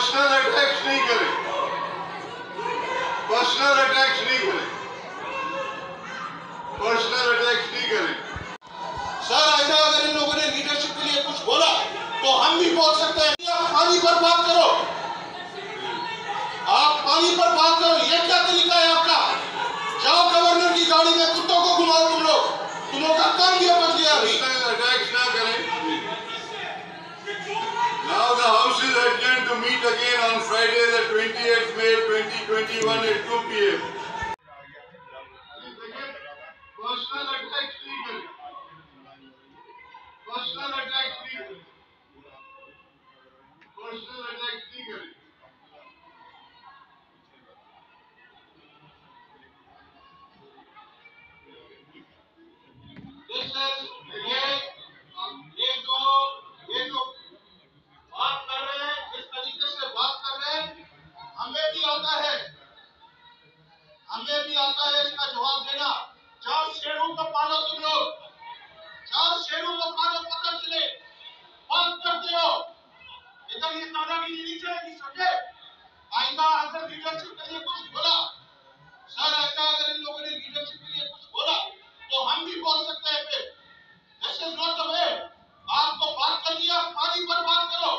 Personal attacks नहीं करें, personal attacks नहीं करें, पर्सनल अटैक्स नहीं करें। सर ऐसा अगर इन लोगों ने लीडरशिप के लिए कुछ बोला तो हम भी बोल सकते हैं। आप पानी पर बात करो, आप पानी पर बात करो, ये क्या तरीका है आपका? जाओ गवर्नर की गाड़ी में कुत्तों को घुमाओ तुम लोग का काम ये बच गया। अभी अटैक्स ना करें। Now the House is adjourned to meet again on Friday, the 28th May 2021 at 2 p.m. Personal attacks नहीं करें, personal attacks नहीं करें, personal attacks नहीं करें। ये जो बात कर रहे हैं, जिस तरीके से बात कर रहे हैं, हमें भी आता है इसका जवाब देना। 4 शेरों को पालो तुम लोग, 4 शेरों को पालो, पता चले बात करते हो। इधर ये दादागिरी नहीं चलेगी, समझे? आइंदा अगर लीडरशिप के लिए कुछ बोला, सर ऐसा अगर इन लोगों ने लीडरशिप के लिए कुछ बोला तो हम भी बोल सकते हैं। फिर this is not the way. आपको बात कर दिया, पानी पर बात करो,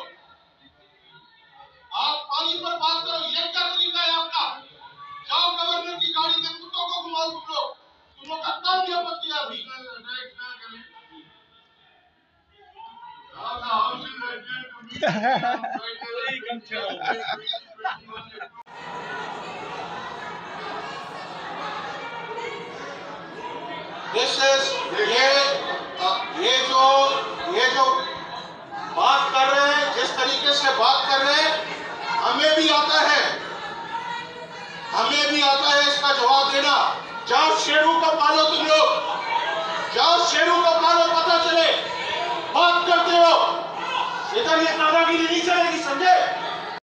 आप पानी पर बात करो, ये क्या तरीका है आपका? जाओ गवर्नर की गाड़ी में कुत्तों को घुमाओ तुम लोग का काम ये बच गया। अभी ये जो बात कर रहे हैं, जिस तरीके से बात कर रहे हैं, हमें भी आता है इसका जवाब देना। जाओ शेरों को पालो तुम लोग, जाओ शेरों को पालो, पता चले बात करते हो। इधर ये दादागिरी नहीं चलेगी, समझे?